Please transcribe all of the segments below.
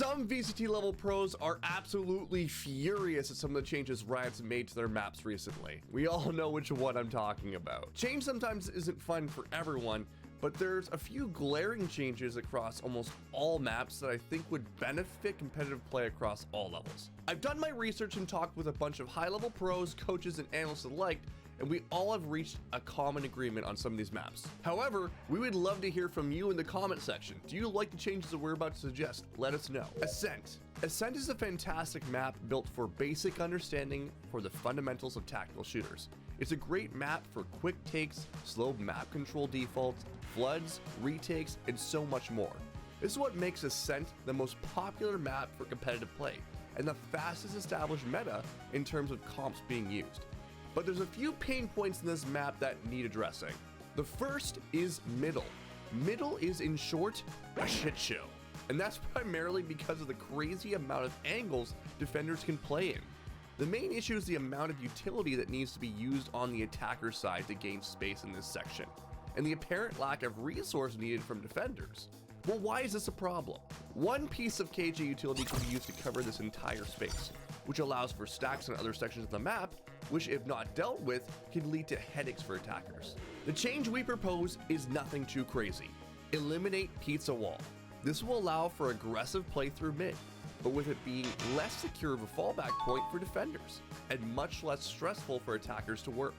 Some VCT level pros are absolutely furious at some of the changes Riot's made to their maps recently. We all know which one I'm talking about. Change sometimes isn't fun for everyone, but there's a few glaring changes across almost all maps that I think would benefit competitive play across all levels. I've done my research and talked with a bunch of high-level pros, coaches, and analysts alike, and we all have reached a common agreement on some of these maps. However, we would love to hear from you in the comment section. Do you like the changes that we're about to suggest? Let us know. ASCENT. ASCENT is a fantastic map built for basic understanding for the fundamentals of tactical shooters. It's a great map for quick takes, slow map control defaults, floods, retakes, and so much more. This is what makes ASCENT the most popular map for competitive play, and the fastest established meta in terms of comps being used. But there's a few pain points in this map that need addressing. The first is middle. Middle is, in short, a shit show. And that's primarily because of the crazy amount of angles defenders can play in. The main issue is the amount of utility that needs to be used on the attacker side to gain space in this section, and the apparent lack of resource needed from defenders. Well, why is this a problem? One piece of KJ utility can be used to cover this entire space, which allows for stacks on other sections of the map, which if not dealt with, can lead to headaches for attackers. The change we propose is nothing too crazy. Eliminate Pizza Wall. This will allow for aggressive play through mid, but with it being less secure of a fallback point for defenders, and much less stressful for attackers to work.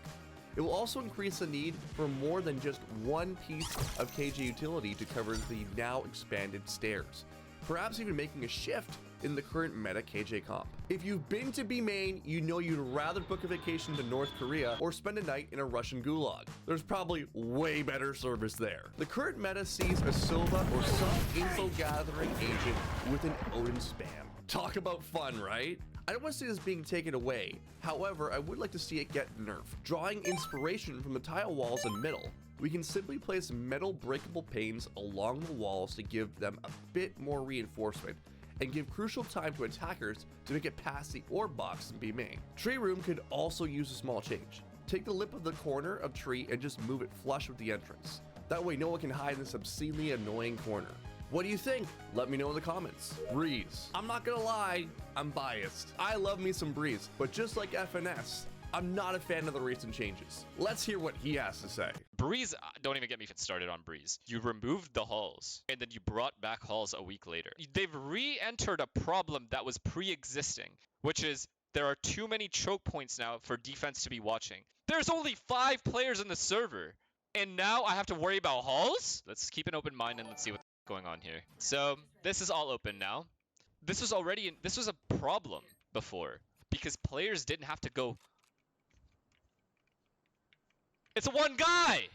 It will also increase the need for more than just one piece of KJ utility to cover the now expanded stairs, perhaps even making a shift in the current meta KJ comp. If you've been to B main, you know you'd rather book a vacation to North Korea or spend a night in a Russian gulag. There's probably way better service there. The current meta sees a Sova or some info gathering agent with an Odin spam. Talk about fun, right? I don't want to see this being taken away. However, I would like to see it get nerfed. Drawing inspiration from the tile walls in middle, we can simply place metal breakable panes along the walls to give them a bit more reinforcement and give crucial time to attackers to make it past the orb box in B main. Tree room could also use a small change. Take the lip of the corner of tree and just move it flush with the entrance. That way no one can hide in this obscenely annoying corner. What do you think? Let me know in the comments. Breeze. I'm not gonna lie, I'm biased. I love me some Breeze, but just like FNS, I'm not a fan of the recent changes. Let's hear what he has to say. Breeze, don't even get me started on Breeze. You removed the halls, and then you brought back halls a week later. They've re-entered a problem that was pre-existing, which is there are too many choke points now for defense to be watching. There's only 5 players in the server, and now I have to worry about halls? Let's keep an open mind and let's see what's going on here. So this is all open now. This was a problem before because players didn't have to go. It's one guy!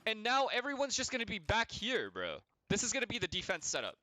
And now everyone's just going to be back here, bro. This is going to be the defense setup.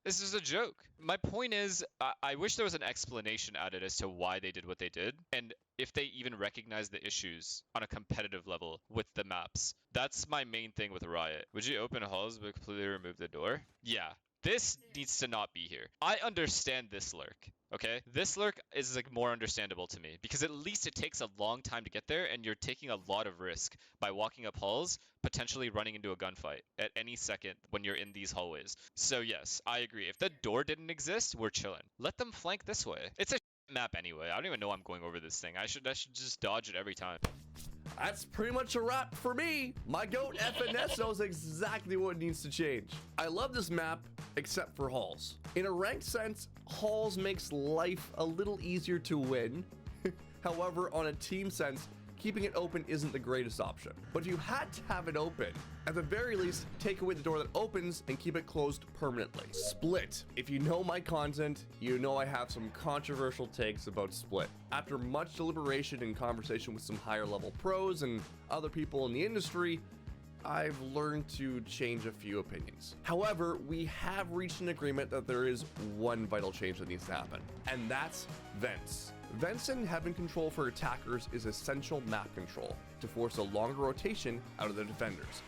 This is a joke. My point is, I wish there was an explanation added as to why they did what they did, and if they even recognize the issues on a competitive level with the maps. That's my main thing with Riot. Would you open halls but completely remove the door? Yeah. This needs to not be here. I understand this lurk, okay? This lurk is like more understandable to me because at least it takes a long time to get there and you're taking a lot of risk by walking up halls, potentially running into a gunfight at any second when you're in these hallways. So yes, I agree. If the door didn't exist, we're chilling. Let them flank this way. It's a map anyway. I don't even know I'm going over this thing. I should just dodge it every time. That's pretty much a wrap for me. My goat FNS knows exactly what needs to change. I love this map, except for halls. In a ranked sense, halls makes life a little easier to win. However, on a team sense, keeping it open isn't the greatest option. But if you had to have it open, at the very least, take away the door that opens and keep it closed permanently. Split. If you know my content, you know I have some controversial takes about Split. After much deliberation and conversation with some higher level pros and other people in the industry, I've learned to change a few opinions. However, we have reached an agreement that there is one vital change that needs to happen, and that's vents. Vents and heaven control for attackers is essential map control to force a longer rotation out of the defenders.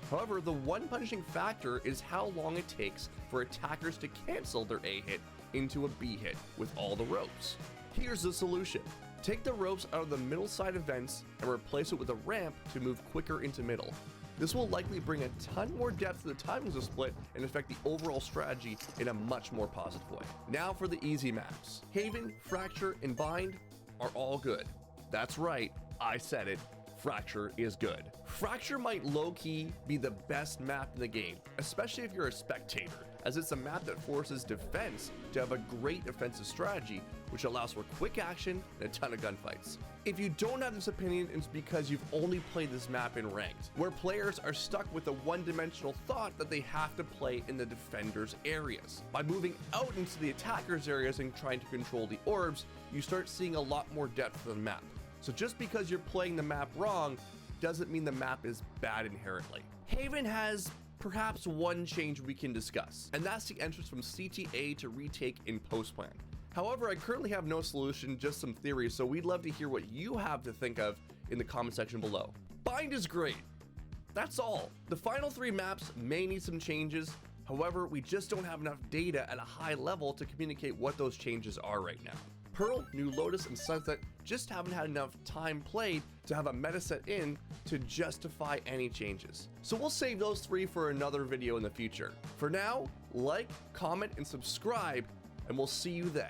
However, the one punishing factor is how long it takes for attackers to cancel their A hit into a B hit with all the ropes. Here's the solution. Take the ropes out of the middle side of vents and replace it with a ramp to move quicker into middle. This will likely bring a ton more depth to the timings of Split and affect the overall strategy in a much more positive way. Now for the easy maps. Haven, Fracture, and Bind are all good. That's right, I said it. Fracture is good. Fracture might low-key be the best map in the game, especially if you're a spectator, as it's a map that forces defense to have a great offensive strategy, which allows for quick action and a ton of gunfights. If you don't have this opinion, it's because you've only played this map in ranked, where players are stuck with a one-dimensional thought that they have to play in the defenders' areas. By moving out into the attackers' areas and trying to control the orbs, you start seeing a lot more depth to the map. So just because you're playing the map wrong doesn't mean the map is bad inherently. Haven has perhaps one change we can discuss, and that's the entrance from CTA to retake in post-plan. However, I currently have no solution, just some theories, so we'd love to hear what you have to think of in the comment section below. Bind is great. That's all. The final 3 maps may need some changes. However, we just don't have enough data at a high level to communicate what those changes are right now. Pearl, New Lotus, and Sunset just haven't had enough time played to have a meta set in to justify any changes. So we'll save those 3 for another video in the future. For now, like, comment, and subscribe, and we'll see you then.